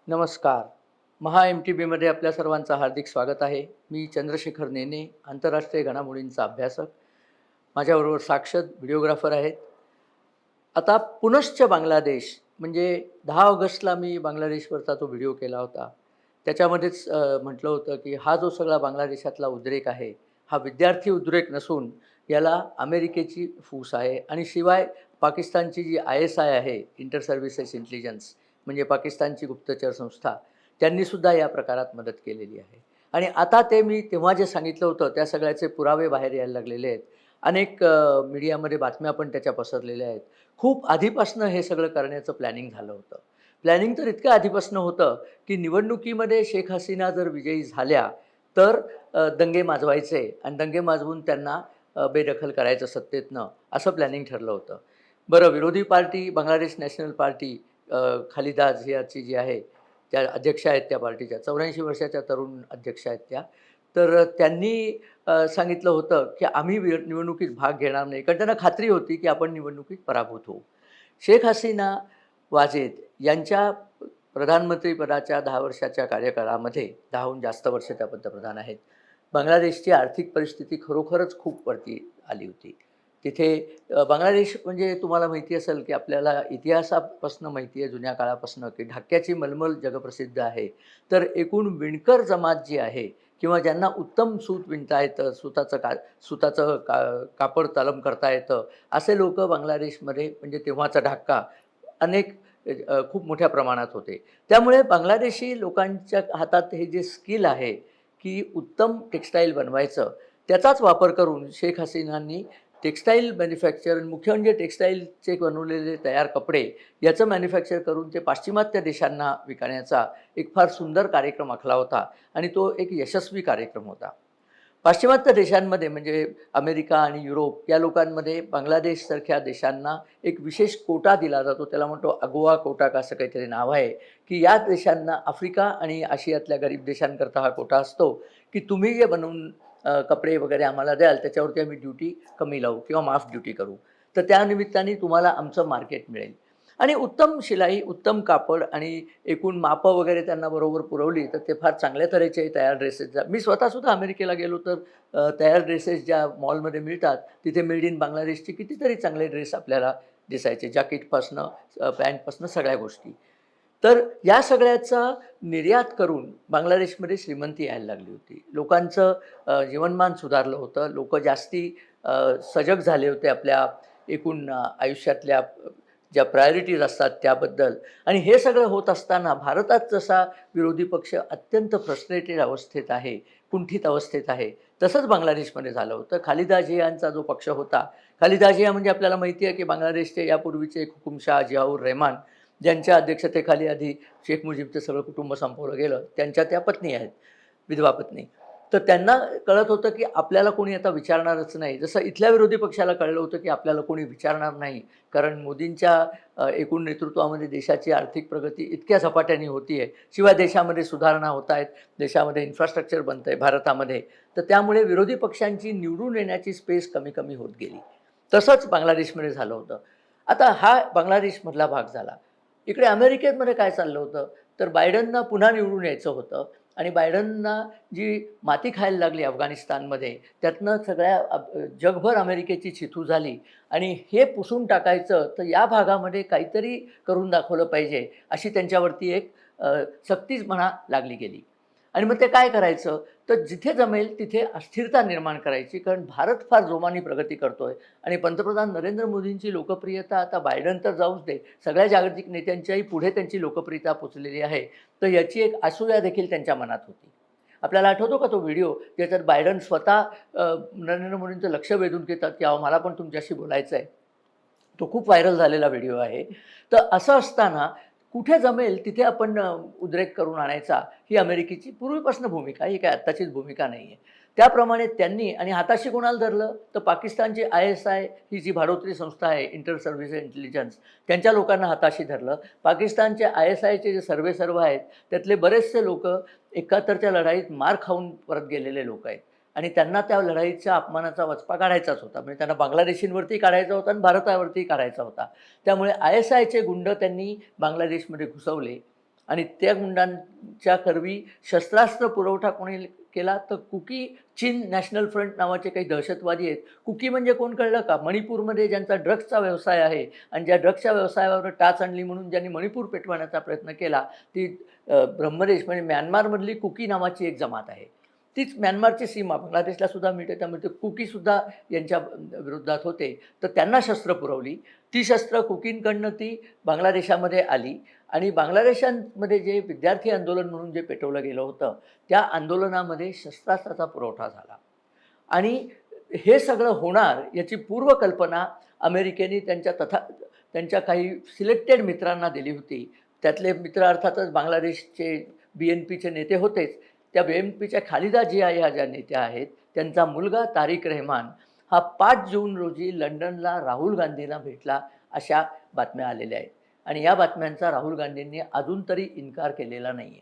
नमस्कार. महा एम-टी-बीमध्ये आपल्या सर्वांचं हार्दिक स्वागत आहे. मी चंद्रशेखर नेने, आंतरराष्ट्रीय घडामोडींचा अभ्यासक. माझ्याबरोबर साक्षर व्हिडिओग्राफर आहेत. आता पुनश्च बांगलादेश म्हणजे 10 ऑगस्टला मी बांगलादेशवरचा तो व्हिडिओ केला होता. त्याच्यामध्येच म्हटलं होतं, की हा जो सगळा बांगलादेशातला उद्रेक आहे, हा विद्यार्थी उद्रेक नसून याला अमेरिकेची फूस आहे आणि शिवाय पाकिस्तानची जी ISI आहे, इंटर सर्व्हिसेस इंटेलिजन्स म्हणजे पाकिस्तानची गुप्तचर संस्था, त्यांनीसुद्धा या प्रकारात मदत केलेली आहे. आणि आता ते मी तेव्हा जे सांगितलं होतं, त्या सगळ्याचे पुरावे बाहेर यायला लागलेले आहेत. अनेक मीडियामध्ये बातम्या पण त्याच्या पसरलेल्या आहेत. खूप आधीपासनं हे सगळं करण्याचं प्लॅनिंग झालं होतं. प्लॅनिंग तर इतकं आधीपासनं होतं, की निवडणुकीमध्ये शेख हसीना जर विजयी झाल्या, तर दंगे माजवायचे आणि दंगे माजवून त्यांना बेदखल करायचं सत्तेतनं, असं प्लॅनिंग ठरलं होतं. बरं, विरोधी party Bangladesh national party Khalida झियाची जी आहे, त्या अध्यक्ष आहेत त्या पार्टीच्या. 84 वर्षाच्या तरुण अध्यक्ष आहेत त्या. तर त्यांनी सांगितलं होतं, की आम्ही निवडणुकीत भाग घेणार नाही. कारण त्यांना खात्री होती, की आपण निवडणुकीत पराभूत होऊ. शेख हसीना वाजेद यांच्या प्रधानमंत्रीपदाच्या 10 वर्षाच्या कार्यकाळामध्ये 10हून जास्त वर्ष त्या पंतप्रधान आहेत. बांगलादेशची आर्थिक परिस्थिती खरोखरच खूप वरती आली होती. तिथे बांगलादेश म्हणजे तुम्हाला माहिती असेल, की आपल्याला इतिहासापासून माहिती आहे जुन्या काळापासून, की ढाक्याची मलमल जगप्रसिद्ध आहे. तर एकूण विणकर जमात जी आहे किंवा ज्यांना उत्तम सूत विणता येतं, सुताचं कापड तलम करता येतं, असे लोकं बांगलादेशमध्ये म्हणजे तेव्हाचा ढाका अनेक खूप मोठ्या प्रमाणात होते. त्यामुळे बांगलादेशी लोकांच्या हातात हे जे स्किल आहे, की उत्तम टेक्स्टाईल बनवायचं, त्याचाच वापर करून शेख हसीनांनी टेक्स्टाईल मॅन्युफॅक्चर मुख्य म्हणजे टेक्स्टाईलचे बनवलेले तयार कपडे याचं मॅन्युफॅक्चर करून ते पाश्चिमात्य देशांना विकण्याचा एक फार सुंदर कार्यक्रम आखला होता आणि तो एक यशस्वी कार्यक्रम होता. पाश्चिमात्य देशांमध्ये म्हणजे अमेरिका आणि युरोप या लोकांमध्ये बांगलादेशसारख्या देशांना एक विशेष कोटा दिला जातो. त्याला म्हणतो अगोवा कोटा का असं काहीतरी नाव आहे, की या देशांना आफ्रिका आणि आशियातल्या गरीब देशांकरता हा कोटा असतो, की तुम्ही जे बनवून कपडे वगैरे आम्हाला द्याल त्याच्यावरती आम्ही ड्युटी कमी लावू किंवा माफ ड्युटी करू. तर त्या निमित्ताने तुम्हाला आमचं मार्केट मिळेल. आणि उत्तम शिलाई, उत्तम कापड आणि एकूण मापं वगैरे त्यांना बरोबर पुरवली, तर ते फार चांगल्या तऱ्हेचे तयार ड्रेसेस मी स्वतःसुद्धा अमेरिकेला गेलो तर तयार ड्रेसेस ज्या मॉलमध्ये मिळतात, तिथे मेड इन बांगलादेशचे कितीतरी चांगले ड्रेस आपल्याला दिसायचे. जॅकेटपासनं पॅन्टपासनं सगळ्या गोष्टी. तर या सगळ्याचा निर्यात करून बांगलादेशमध्ये श्रीमंती यायला लागली होती. लोकांचं जीवनमान सुधारलं होतं. लोकं जास्ती सजग झाले होते आपल्या एकूण आयुष्यातल्या ज्या प्रायोरिटीज असतात त्याबद्दल आणि हे सगळं होत असताना भारतात जसा विरोधी पक्ष अत्यंत फ्रस्ट्रेटेड अवस्थेत आहे, कुंठित अवस्थेत आहे, तसंच बांगलादेशमध्ये झालं होतं. खालिदा जियांचा जो पक्ष होता, खालिदा जिया म्हणजे आपल्याला माहिती आहे, की बांगलादेशचे यापूर्वीचे एक हुकुमशहा जियाऊर रहमान, ज्यांच्या अध्यक्षतेखाली आधी शेख मुजीबचं सगळं कुटुंब संपवलं गेलं, त्यांच्या त्या पत्नी आहेत, विधवा पत्नी. तर त्यांना कळत होतं, की आपल्याला कोणी आता विचारणारच नाही. जसं इथल्या विरोधी पक्षाला कळलं होतं, की आपल्याला कोणी विचारणार नाही. कारण मोदींच्या एकूण नेतृत्वामध्ये देशाची आर्थिक प्रगती इतक्या झपाट्याने होती आहे. शिवाय देशामध्ये सुधारणा होत आहेत, देशामध्ये इन्फ्रास्ट्रक्चर बनतंय भारतामध्ये. तर त्यामुळे विरोधी पक्षांची निवडून येण्याची स्पेस कमी-कमी होत गेली. तसंच बांगलादेशमध्ये झालं होतं. आता हा बांगलादेशमधला भाग झाला. इकडे अमेरिकेमध्ये काय चाललं होतं, तर बायडनना पुन्हा निवडून यायचं होतं आणि बायडनना जी माती खायला लागली अफगाणिस्तानमध्ये, त्यातनं सगळ्या जगभर अमेरिकेची चिथू झाली आणि हे पुसून टाकायचं, तर या भागामध्ये काहीतरी करून दाखवलं पाहिजे, अशी त्यांच्यावरती एक सक्तीच म्हणा लागली गेली. आणि मग ते काय करायचं, तर जिथे जमेल तिथे अस्थिरता निर्माण करायची. कारण भारत फार जोमाने प्रगती करतोय आणि पंतप्रधान नरेंद्र मोदींची लोकप्रियता आता बायडन तर जाऊच दे, सगळ्या जागतिक नेत्यांच्याही पुढे त्यांची लोकप्रियता पोचलेली आहे. तर याची एक असूया देखील त्यांच्या मनात होती. आपल्याला आठवतो का तो व्हिडिओ ज्याच्यात बायडन स्वतः नरेंद्र मोदींचं लक्ष वेधून घेतात, की "अहो मला पण तुमच्याशी बोलायचं आहे." तो खूप व्हायरल झालेला व्हिडिओ आहे. तर असं असताना कुठे जमेल तिथे आपण उद्रेक करून आणायचा ही अमेरिकेची पूर्वीपासून भूमिका आहे. ही काही आत्ताचीच भूमिका नाही आहे. त्याप्रमाणे त्यांनी आणि हाताशी कोणाला धरलं तर पाकिस्तानची ISI ही जी भाडोत्री संस्था आहे इंटर सर्व्हिस इंटेलिजन्स त्यांच्या लोकांना हाताशी धरलं. पाकिस्तानचे ISIचे जे सर्वेसर्वा आहेत त्यातले बरेचसे लोकं 71च्या लढाईत मार खाऊन परत गेलेले लोक आहेत. आणि त्यांना त्या लढाईच्या अपमानाचा वचपा काढायचाच होता. म्हणजे त्यांना बांगलादेशींवरती काढायचा होता आणि भारतावरती काढायचा होता. त्यामुळे ISIचे गुंड त्यांनी बांगलादेशमध्ये घुसवले आणि त्या गुंडांच्या करवी शस्त्रास्त्र पुरवठा कोणी केला तर कुकी चीन नॅशनल फ्रंट नावाचे काही दहशतवादी आहेत. कुकी म्हणजे कोण कळलं का? मणिपूरमध्ये ज्यांचा ड्रग्सचा व्यवसाय आहे आणि ज्या ड्रग्सच्या व्यवसायावर टाच आणली म्हणून ज्यांनी मणिपूर पेटवण्याचा प्रयत्न केला ती ब्रह्मदेश म्हणजे म्यानमारमधली कुकी नावाची एक जमात आहे. तीच म्यानमारची सीमा बांगलादेशला सुद्धा मिळते, त्यामुळे ते कुकीसुद्धा यांच्या विरोधात होते. तर त्यांना शस्त्र पुरवली. ती शस्त्र कुकींकडनं ती बांगलादेशामध्ये आली आणि बांगलादेशामध्ये जे विद्यार्थी आंदोलन म्हणून जे पेटवलं गेलं होतं, त्या आंदोलनामध्ये शस्त्रास्त्राचा पुरवठा झाला. आणि हे सगळं होणार याची पूर्वकल्पना अमेरिकेने त्यांच्या काही सिलेक्टेड मित्रांना दिली होती. त्यातले मित्र अर्थातच बांगलादेशचे BNPचे नेते होतेच. त्या BNPच्या खालिदा जिया ह्या ज्या नेत्या आहेत, त्यांचा मुलगा तारिक रहमान हा 5 जून रोजी लंडनला राहुल गांधींना भेटला, अशा बातम्या आलेल्या आहेत. आणि या बातम्यांचा राहुल गांधींनी अजून तरी इन्कार केलेला नाही आहे.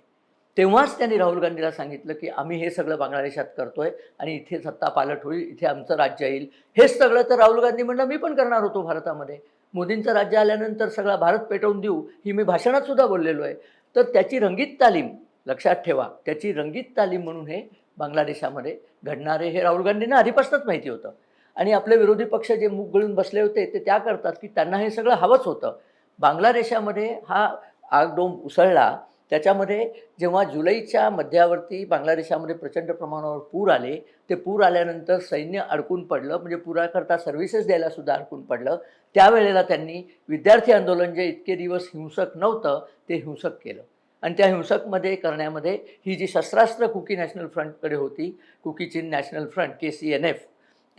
तेव्हाच त्यांनी राहुल गांधीला सांगितलं, की आम्ही हे सगळं बांगलादेशात करतोय आणि इथे सत्ता पालट होईल, इथे आमचं राज्य येईल. हेच सगळं तर राहुल गांधी म्हणलं मी पण करणार होतो भारतामध्ये. मोदींचं राज्य आल्यानंतर सगळा भारत पेटवून देऊ, ही मी भाषणात सुद्धा बोललेलो आहे. तर त्याची रंगीत तालीम लक्षात ठेवा, त्याची रंगीत तालीम म्हणून हे बांगलादेशामध्ये घडणारे हे राहुल गांधींना आधीपासूनच माहिती होतं. आणि आपले विरोधी पक्ष जे मूग गळून बसले होते ते त्या करतात, की त्यांना हे सगळं हवंच होतं. बांगलादेशामध्ये हा आगडोंब उसळला. त्याच्यामध्ये जेव्हा जुलैच्या मध्यावरती बांगलादेशामध्ये प्रचंड प्रमाणावर पूर आले, ते पूर आल्यानंतर सैन्य अडकून पडलं, म्हणजे पुराकरता सर्व्हिसेस द्यायला सुद्धा अडकून पडलं. त्यावेळेला त्यांनी विद्यार्थी आंदोलन जे इतके दिवस हिंसक नव्हतं ते हिंसक केलं. आणि त्या हिंसकमध्ये करण्यामध्ये ही जी शस्त्रास्त्र कुकी नॅशनल फ्रंटकडे होती, कुकी चीन नॅशनल फ्रंट KCNF,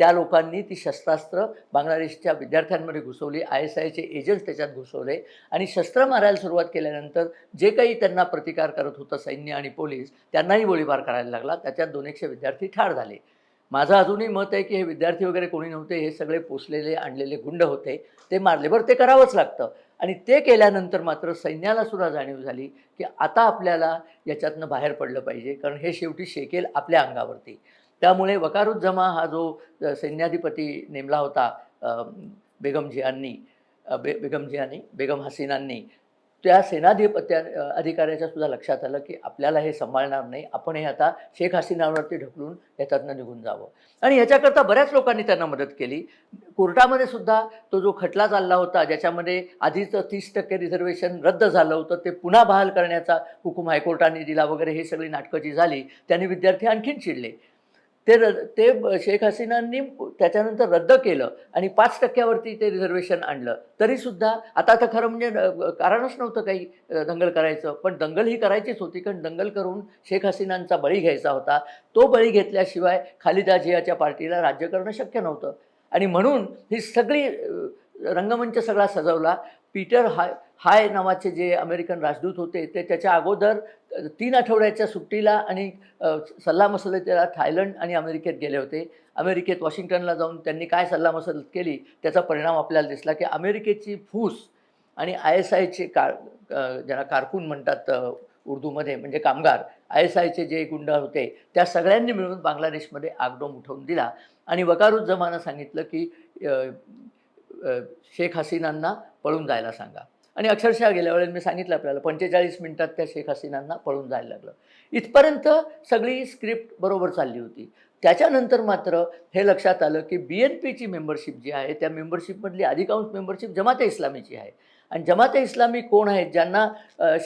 त्या लोकांनी ती शस्त्रास्त्र बांगलादेशच्या विद्यार्थ्यांमध्ये घुसवली. ISIचे एजंट्स त्याच्यात घुसवले आणि शस्त्र मारायला सुरुवात केल्यानंतर जे काही त्यांना प्रतिकार करत होतं सैन्य आणि पोलीस, त्यांनाही गोळीबार करायला लागला. त्याच्यात 200 विद्यार्थी ठार झाले. माझं अजूनही मत आहे की हे विद्यार्थी वगैरे कोणी नव्हते, हे सगळे पोसलेले आणलेले गुंड होते. ते मारले. बरं, ते करावंच लागतं. आणि ते केल्यानंतर मात्र सैन्याला सुद्धा जाणीव झाली की आता आपल्याला याच्यातनं बाहेर पडलं पाहिजे, कारण हे शेवटी शेकेल आपल्या अंगावरती. त्यामुळे वकारुज्जमा हा जो सैन्याधिपती नेमला होता बेगम हसीनांनी, त्या अधिकाऱ्याच्या सुद्धा लक्षात आलं की आपल्याला हे सांभाळणार नाही, आपण हे आता शेख हसीनावरती ढकलून याच्यातनं निघून जावं. आणि ह्याच्याकरता बऱ्याच लोकांनी त्यांना मदत केली. कोर्टामध्ये सुद्धा तो जो खटला चालला होता, ज्याच्यामध्ये आधीचं 30% रिझर्वेशन रद्द झालं होतं, ते पुन्हा बहाल करण्याचा हुकूम हायकोर्टाने दिला वगैरे, हे सगळी नाटकं जी झाली त्याने विद्यार्थी आणखीन चिडले. ते शेख हसीनांनी त्याच्यानंतर रद्द केलं आणि 5% ते रिझर्वेशन आणलं. तरीसुद्धा आता तर खरं म्हणजे कारणच नव्हतं काही दंगल करायचं, पण दंगल ही करायचीच होती, कारण दंगल करून शेख हसीनांचा बळी घ्यायचा होता. तो बळी घेतल्याशिवाय खालिदा जियाच्या पार्टीला राज्य करणं शक्य नव्हतं. आणि म्हणून ही सगळी रंगमंच सगळा सजवला. पीटर हाय नावाचे जे अमेरिकन राजदूत होते, ते त्याच्या अगोदर 3 आठवड्याच्या सुट्टीला आणि सल्लामसलतीला थायलंड आणि अमेरिकेत गेले होते. अमेरिकेत वॉशिंग्टनला जाऊन त्यांनी काय सल्लामसलत केली त्याचा परिणाम आपल्याला दिसला, की अमेरिकेची फूस आणि ISIचे ज्याला कारकून म्हणतात उर्दूमध्ये, म्हणजे कामगार, ISIचे जे गुंड होते त्या सगळ्यांनी मिळून बांगलादेशमध्ये आगडोंब उठवून दिला. आणि वकारुज्जमानं सांगितलं की शेख हसीनांना पळून जायला सांगा. आणि अक्षरशः गेल्या वेळेला मी सांगितलं आपल्याला 45 मिनिटात त्या शेख हसीनांना पळून जायला लागलं. इथपर्यंत सगळी स्क्रिप्ट बरोबर चालली होती. त्याच्यानंतर मात्र हे लक्षात आलं की BNPची मेंबरशिप जी आहे, त्या मेंबरशिपमधली अधिकांश मेंबरशिप जमाते इस्लामीची आहे. आणि जमाते इस्लामी कोण आहेत, ज्यांना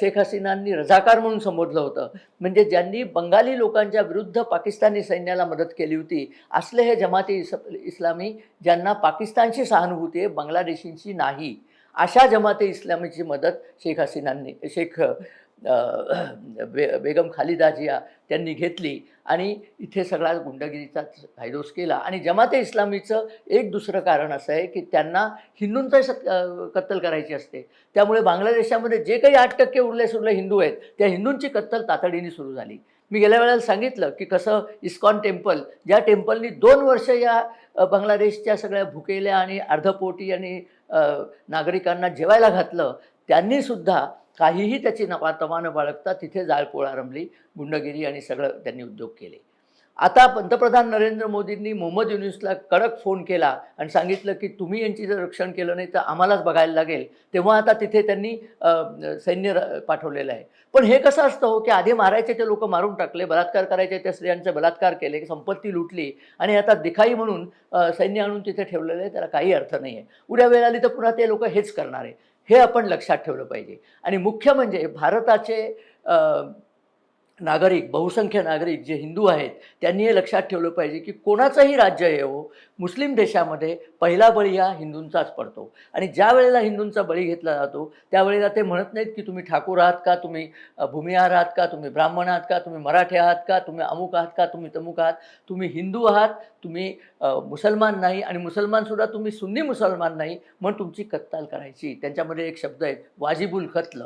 शेख हसीनांनी रझाकार म्हणून संबोधलं होतं, म्हणजे ज्यांनी बंगाली लोकांच्या विरुद्ध पाकिस्तानी सैन्याला मदत केली होती, असले हे जमाते इस्लामी ज्यांना पाकिस्तानची सहानुभूती आहे, बांगलादेशींची नाही. अशा जमाते इस्लामीची मदत बेगम खालिदा जिया त्यांनी घेतली आणि इथे सगळा गुंडगिरीचा धायदोस केला. आणि जमाते इस्लामीचं एक दुसरं कारण असं आहे की त्यांना हिंदूंचं कत्तल करायची असते. त्यामुळे बांगलादेशामध्ये जे काही 8% उरले हिंदू आहेत, त्या हिंदूंची कत्तल तातडीने सुरू झाली. मी गेल्या वेळेला सांगितलं की कसं इस्कॉन टेम्पल, ज्या टेम्पलनी 2 वर्ष या बांगलादेशच्या सगळ्या भुकेल्या आणि अर्धपोटी आणि नागरिकांना जेवायला घातलं, त्यांनीसुद्धा काहीही त्याची तमा न बाळगता तिथे जाळपोळ आरंभली, गुंडगिरी आणि सगळं त्यांनी उद्योग केले. आता पंतप्रधान नरेंद्र मोदींनी मोहम्मद युनूसला कडक फोन केला आणि सांगितलं की तुम्ही यांची जर रक्षण केलं नाही तर आम्हालाच बघायला लागेल. तेव्हा आता तिथे त्यांनी सैन्य पाठवलेलं आहे. पण हे कसं असतं हो, की आधी मारायचे ते लोकं मारून टाकले, बलात्कार करायचे त्या स्त्रियांचे बलात्कार केले, संपत्ती लुटली आणि आता दिखाई म्हणून सैन्य आणून तिथे ठेवलेलं आहे. त्याला काही अर्थ नाही आहे. उद्या वेळ आली तर पुन्हा ते लोकं हेच करणार आहे. हे आपण लक्षात ठेवलं पाहिजे. आणि मुख्य म्हणजे भारताचे नागरिक, बहुसंख्य नागरिक जे हिंदू आहेत, त्यांनी हे लक्षात ठेवलं पाहिजे की कोणाचंही राज्य येवो, मुस्लिम देशामध्ये पहिला बळी हा हिंदूंचाच पडतो. आणि ज्या वेळेला हिंदूंचा बळी घेतला जातो, त्यावेळेला ते म्हणत नाहीत की तुम्ही ठाकूर आहात का, तुम्ही भूमिहार आहात का, तुम्ही ब्राह्मण आहात का, तुम्ही मराठे आहात का, तुम्ही अमुक आहात का, तुम्ही तमुक आहात. तुम्ही हिंदू आहात, तुम्ही मुसलमान नाही आणि मुसलमानसुद्धा तुम्ही सुन्नी मुसलमान नाही, म्हणून तुमची कत्तल करायची. त्यांच्यामध्ये एक शब्द आहे वाजिबुल कत्ल.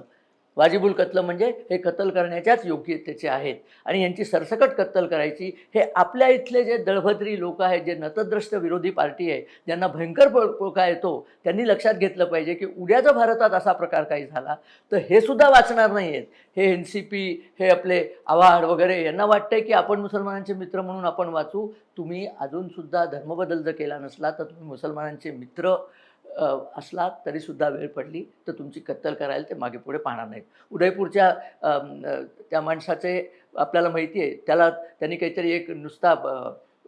वाजिबुल कत्ल म्हणजे हे कत्ल करण्याच्याच योग्यतेचे आहेत आणि यांची सरसकट कत्तल करायची. हे आपल्या इथले जे दळभद्री लोक आहेत, जे नतद्रष्ट विरोधी पार्टी आहे, ज्यांना भयंकर पोळका येतो, त्यांनी लक्षात घेतलं पाहिजे की उद्या जर भारतात असा प्रकार काही झाला तर हे सुद्धा वाचणार नाही आहेत. हे NCP, हे आपले आव्हाड वगैरे यांना वाटतंय की आपण मुसलमानांचे मित्र म्हणून आपण वाचू. तुम्ही अजूनसुद्धा धर्मबदल जर केला नसला तर तुम्ही मुसलमानांचे मित्र असला तरीसुद्धा वेळ पडली तर तुमची कत्तल करायला ते मागे पुढे पाहणार नाहीत. उदयपूरच्या त्या माणसाचे आपल्याला माहिती आहे, त्यांनी काहीतरी एक नुसता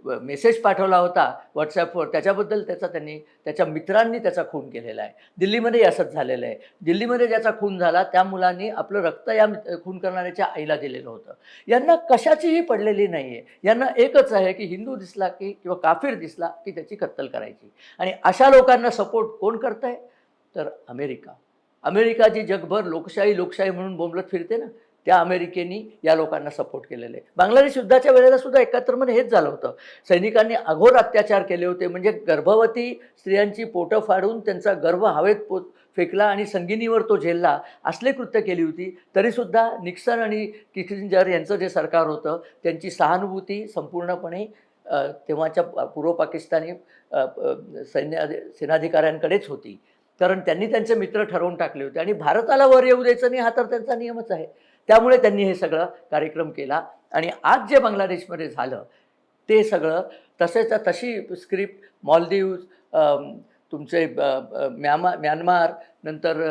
मेसेज पाठवला होता WhatsAppवर, त्याच्याबद्दल त्याच्या मित्रांनी त्याचा खून केलेला आहे. दिल्लीमध्ये असंच झालेलं आहे. दिल्लीमध्ये ज्याचा खून झाला त्या मुलांनी आपलं रक्त या खून करणाऱ्याच्या आईला दिलेलं होतं. यांना कशाचीही पडलेली नाही आहे. यांना एकच आहे की हिंदू दिसला की किंवा काफिर दिसला की त्याची कत्तल करायची. आणि अशा लोकांना सपोर्ट कोण करत आहे? तर अमेरिका. अमेरिका जी जगभर लोकशाही लोकशाही म्हणून बोंबलत फिरते ना, त्या अमेरिकेने या लोकांना सपोर्ट केलेलं आहे. बांगलादेश युद्धाच्या वेळेला सुद्धा 71मध्ये हेच झालं होतं. सैनिकांनी अघोर अत्याचार केले होते. म्हणजे गर्भवती स्त्रियांची पोटं फाडून त्यांचा गर्भ हवेत फेकला आणि संगिनीवर तो झेलला, असले कृत्य केली होती. तरीसुद्धा निक्सन आणि किसिंजर यांचं जे सरकार होतं त्यांची सहानुभूती संपूर्णपणे तेव्हाच्या पूर्व पाकिस्तानी सेनाधिकाऱ्यांकडेच होती. कारण त्यांनी त्यांचे मित्र ठरवून टाकले होते आणि भारताला वर येऊ द्यायचं नाही, हा तर त्यांचा नियमच आहे. त्यामुळे त्यांनी हे सगळं कार्यक्रम केला आणि आज जे बांगलादेशमध्ये झालं ते सगळं तसेच्या तशी स्क्रिप्ट मालदीव्स, तुमचे म्यानमार, नंतर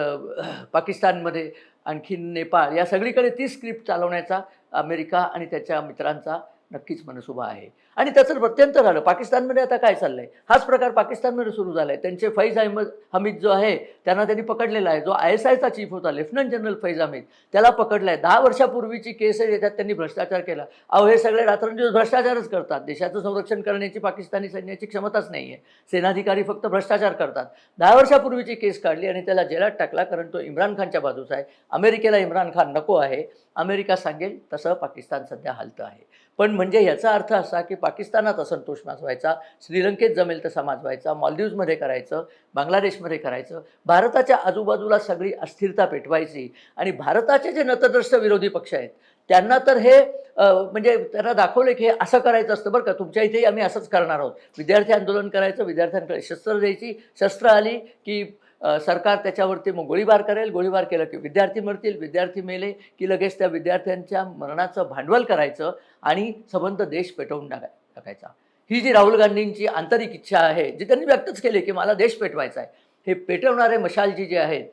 पाकिस्तानमध्ये, आणखीन नेपाळ, या सगळीकडे ती स्क्रिप्ट चालवण्याचा अमेरिका आणि त्याच्या मित्रांचा नक्कीच मनसुबा आहे. आणि त्याचं प्रत्यंतर झालं. पाकिस्तानमध्ये आता काय चाललं आहे? हाच प्रकार पाकिस्तानमध्ये सुरू झाला आहे. त्यांचे फैज अहमद हमीद जो आहे त्यांना त्यांनी पकडलेला आहे. जो ISIचा चीफ होता, लेफ्टनंट जनरल फैज हमीद, त्याला पकडला आहे. 10 वर्षापूर्वीची केस आहे, ज्याच्यात त्यांनी भ्रष्टाचार केला. अहो, हे सगळे रात्रंदिवस भ्रष्टाचारच करतात. देशाचं संरक्षण करण्याची पाकिस्तानी सैन्याची क्षमताच नाही आहे. सेनाधिकारी फक्त भ्रष्टाचार करतात. 10 वर्षापूर्वीची केस काढली आणि त्याला जेलात टाकला, कारण तो इम्रान खानच्या बाजूचा आहे. अमेरिकेला इम्रान खान नको आहे. अमेरिका सांगेल तसं पाकिस्तान सध्या हालतं आहे. पण म्हणजे याचा अर्थ असा की पाकिस्तानात असंतोष माजवायचा, श्रीलंकेत जमेल तसा माजवायचा, मालदीव्समध्ये करायचं, बांगलादेशमध्ये करायचं, भारताच्या आजूबाजूला सगळी अस्थिरता पेटवायची. आणि भारताचे जे नतद्रष्ट विरोधी पक्ष आहेत त्यांना तर हे म्हणजे त्यांना दाखवले की हे असं करायचं असतं बरं का, तुमच्या इथेही आम्ही असंच करणार आहोत. विद्यार्थी आंदोलन करायचं, विद्यार्थ्यांकडे शस्त्र द्यायची, शस्त्र आली की सरकार त्याच्यावरती मग गोळीबार करेल, गोळीबार केलं की विद्यार्थी मरतील, विद्यार्थी मेले की लगेच त्या विद्यार्थ्यांच्या मरणाचं भांडवल करायचं आणि संबंध देश पेटवून टाकायचा. ही जी राहुल गांधींची आंतरिक इच्छा आहे, जी त्यांनी व्यक्तच केली की मला देश पेटवायचा आहे, हे पेटवणारे मशालजी जे आहेत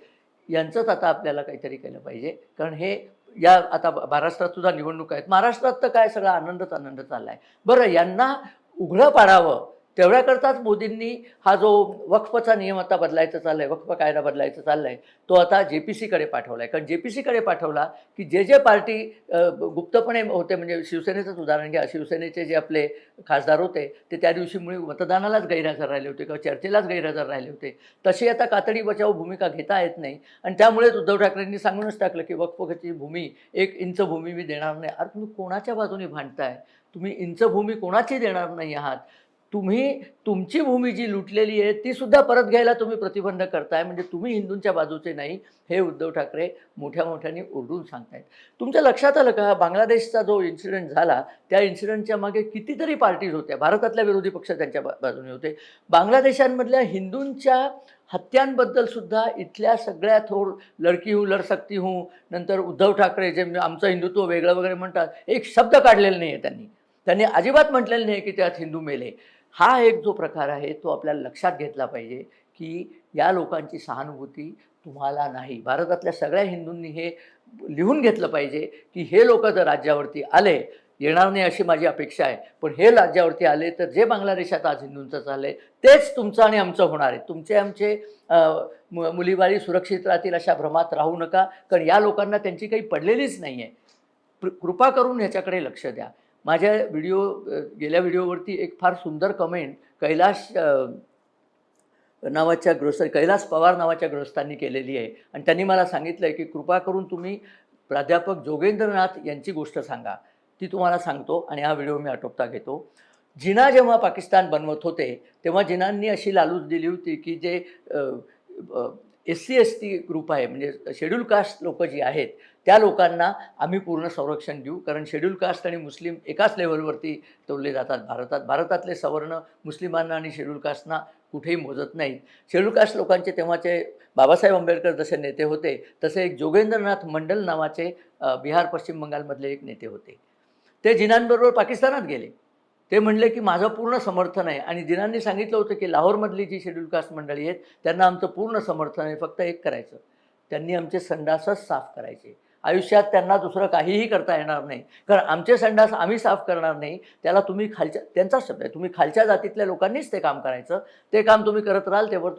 यांचंच आता आपल्याला काहीतरी केलं पाहिजे. कारण हे या आता महाराष्ट्रात सुद्धा निवडणूक आहेत. महाराष्ट्रात तर काय सगळा आनंदच आनंद चालला आहे. बरं, यांना उघडं पाडावं तेवढ्याकरताच मोदींनी हा जो वक्फचा नियम आता बदलायचा चालला आहे, वक्फ कायदा बदलायचा चालला आहे, तो आता JPCकडे पाठवला आहे. कारण JPCकडे पाठवला की जे पार्टी गुप्तपणे होते, म्हणजे शिवसेनेचंच उदाहरण घ्या, शिवसेनेचे जे आपले खासदार होते ते त्या दिवशी मुळे मतदानालाच गैरहजर राहिले होते किंवा चर्चेलाच गैरहजर राहिले होते, तसे आता कातडी बचाव भूमिका घेता येत नाही. आणि त्यामुळेच उद्धव ठाकरेंनी सांगूनच टाकलं की वक्फची भूमी 1 इंच भूमी मी देणार नाही. अरे तुम्ही कोणाच्या बाजूने भांडताय? तुम्ही इंच भूमी कोणाची देणार नाही आहात. तुम्ही तुमची भूमी जी लुटलेली आहे ती सुद्धा परत घ्यायला तुम्ही प्रतिबंध करताय. म्हणजे तुम्ही हिंदूंच्या बाजूचे नाही, हे उद्धव ठाकरे मोठ्या मोठ्याने ओरडून सांगतायत. तुमच्या लक्षात आलं का, बांगलादेशचा जो इन्सिडेंट झाला त्या इन्सिडेंटच्या मागे कितीतरी पार्टीज होत्या. भारतातल्या विरोधी पक्ष त्यांच्या बाजूने होते. बांगलादेशांमधल्या हिंदूंच्या हत्यांबद्दल सुद्धा इथल्या सगळ्या थोर लडकी हूँ लड सकती हूँ, नंतर उद्धव ठाकरे जे आमचं हिंदुत्व वेगळं वगैरे म्हणतात, एक शब्द काढलेला नाही आहे त्यांनी. त्यांनी अजिबात म्हटलेलं नाही की त्यात हिंदू मेले. हा एक जो प्रकार आहे तो आपल्याला लक्षात घेतला पाहिजे, की या लोकांची सहानुभूती तुम्हाला नाही. भारतातल्या सगळ्या हिंदूंनी हे लिहून घेतलं पाहिजे, की हे लोकं जर राज्यावरती आले, येणार नाही अशी माझी अपेक्षा आहे. पण हे राज्यावरती आले तर जे बांगलादेशात आज हिंदूंचं चाललंय तेच तुमचं आणि आमचं होणार आहे. तुमचे आमचे मुलीबाळी सुरक्षित राहतील अशा भ्रमात राहू नका. कारण या लोकांना त्यांची काही पडलेलीच नाही आहे. कृपा करून ह्याच्याकडे लक्ष द्या. माझ्या गेल्या व्हिडिओवरती एक फार सुंदर कमेंट कैलास पवार नावाच्या गृहस्थांनी केलेली आहे आणि त्यांनी मला सांगितलं आहे, की कृपा करून तुम्ही प्राध्यापक जोगेंद्रनाथ यांची गोष्ट सांगा. ती तुम्हाला सांगतो आणि हा व्हिडिओ मी आटोपता घेतो. जिना जेव्हा पाकिस्तान बनवत होते, तेव्हा जिनांनी अशी लालूच दिली होती, की जे SC-ST ग्रुप आहे म्हणजे शेड्यूल कास्ट लोकं जी आहेत, त्या लोकांना आम्ही पूर्ण संरक्षण देऊ. कारण शेड्यूल कास्ट आणि मुस्लिम एकाच लेव्हलवरती ठेवले जातात भारतात. भारतातले सवर्ण मुस्लिमांना आणि शेड्यूल कास्टना कुठेही मोजत नाहीत. शेड्यूल कास्ट लोकांचे तेव्हाचे बाबासाहेब आंबेडकर जसे नेते होते, तसे एक जोगेंद्रनाथ मंडल नावाचे बिहार, पश्चिम बंगालमधले एक नेते होते. ते जिनांबरोबर पाकिस्तानात गेले. ते म्हणले, की माझं पूर्ण समर्थन आहे आणि जिनांनी सांगितलं होतं, की लाहोरमधली जी शेड्यूल कास्ट मंडळी आहेत, त्यांना आमचं पूर्ण समर्थन आहे. फक्त एक करायचं, त्यांनी आमचे संडासच साफ करायचे. आयुष्यात त्यांना दुसरं काहीही करता येणार नाही. कारण आमचे संडास आम्ही साफ करणार नाही. त्याला तुम्ही त्यांचाच शब्द आहे, तुम्ही खालच्या जातीतल्या लोकांनीच ते काम करायचं. ते काम तुम्ही करत राहाल, तेव्हा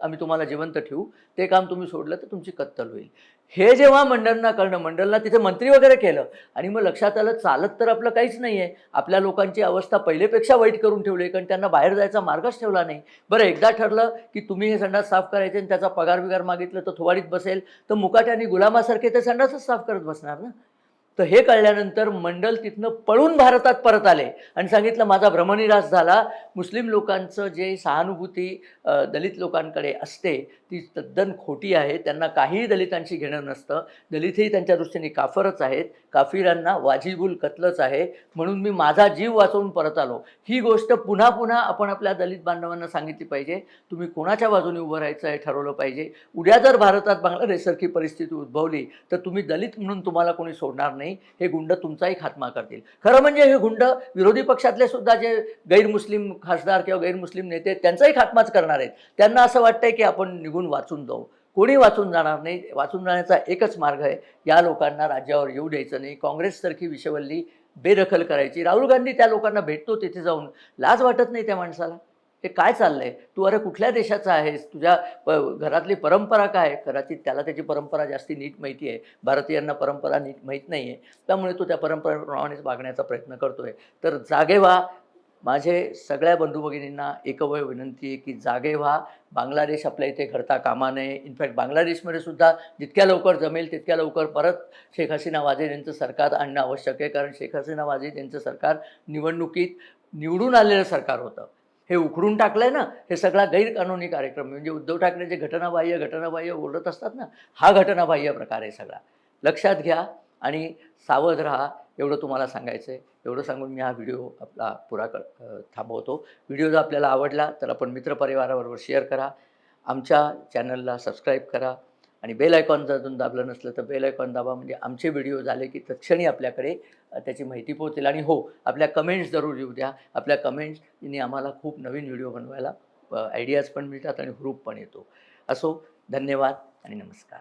आम्ही तुम्हाला जिवंत ठेवू. ते काम तुम्ही सोडलं तर तुमची कत्तल होईल. हे जेव्हा मंडलना कळलं, मंडलना तिथे मंत्री वगैरे केलं आणि मग लक्षात आलं चालत तर आपलं काहीच नाही आहे. आपल्या लोकांची अवस्था पहिलेपेक्षा वाईट करून ठेवली, कारण त्यांना बाहेर जायचा मार्गच ठेवला नाही. बरं, एकदा ठरलं की तुम्ही हे संडास साफ करायचे आणि त्याचा पगार-बिगार मागितलं तर थोवाडीत बसेल, तर मुकाट्याने गुलामासारखे ते संडासच साफ करत बसणार ना. तर हे कळल्यानंतर मंडल तिथनं पळून भारतात परत आले आणि सांगितलं माझा भ्रमनिरास झाला. मुस्लिम लोकांचं जे सहानुभूती दलित लोकांकडे असते ती तद्दन खोटी आहे. त्यांना काहीही दलितांशी घेणं नसतं. दलितही त्यांच्या दृष्टीने काफरच आहेत. काफिरांना वाजिबुल कत्लच आहे. म्हणून मी माझा जीव वाचवून परत आलो. ही गोष्ट पुन्हा पुन्हा आपण आपल्या दलित बांधवांना सांगितली पाहिजे. तुम्ही कोणाच्या बाजूने उभं राहायचं हे ठरवलं पाहिजे. उद्या जर भारतात बांगलादेशसारखी परिस्थिती उद्भवली तर तुम्ही दलित म्हणून तुम्हाला कोणी सोडणार नाही. हे गुंड तुमचाही खात्मा करतील. खरं म्हणजे हे गुंड विरोधी पक्षातले सुद्धा जे गैरमुस्लिम खासदार किंवा गैरमुस्लिम नेते त्यांचाही खात्माच करणार आहेत. त्यांना असं वाटतंय की आपण निघून वाचून जाऊ. कोणी वाचून जाणार नाही. वाचून जाण्याचा एकच मार्ग आहे, या लोकांना राज्यावर येऊ द्यायचं नाही. काँग्रेससारखी विषवल्ली बेदखल करायची. राहुल गांधी त्या लोकांना भेटतो तिथे जाऊन. लाज वाटत नाही त्या माणसाला? हे काय चाललंय? तू अरे कुठल्या देशाचा आहेस? तुझ्या घरातली परंपरा काय? कदाचित त्याला त्याची परंपरा जास्ती नीट माहिती आहे. भारतीयांना परंपरा नीट माहीत नाही आहे. त्यामुळे तो त्या परंपरेप्रमाणेच वागण्याचा प्रयत्न करतोय. तर जागे व्हा. माझे सगळ्या बंधू-भगिनींना एकमेव विनंती आहे, की जागे व्हा. बांगलादेश आपल्या इथे घडता कामा नये. इनफॅक्ट बांगलादेशमध्ये सुद्धा जितक्या लवकर जमेल तितक्या लवकर परत शेख हसीना वाजेद यांचं सरकार आणणं आवश्यक आहे. कारण शेख हसीना वाजेद यांचं सरकार निवडणुकीत निवडून आलेलं सरकार होतं. हे उखडून टाकलंय ना, हे सगळा गैरकानूनी कार्यक्रम म्हणजे उद्धव ठाकरे जे घटनाबाह्य ओरडत असतात ना, हा घटनाबाह्य प्रकार आहे सगळा. लक्षात घ्या आणि सावध राहा. एवढं तुम्हाला सांगायचं आहे. एवढं सांगून मी हा व्हिडिओ आपला थांबवतो. व्हिडिओ जर आपल्याला आवडला तर आपण मित्रपरिवाराबरोबर शेअर करा. आमच्या चॅनलला सबस्क्राईब करा आणि बेल आयकॉन जर अजून दाबलं नसलं तर बेल आयकॉन दाबा. म्हणजे आमचे व्हिडिओ झाले की तत्क्षणी आपल्याकडे त्याची माहिती पोहोचेल. आणि हो, आपल्या कमेंट्स जरूर येऊ द्या. आपल्या कमेंट्सनी आम्हाला खूप नवीन व्हिडिओ बनवायला आयडियाज पण मिळतात आणि हुरूप पण येतो. असो, धन्यवाद आणि नमस्कार.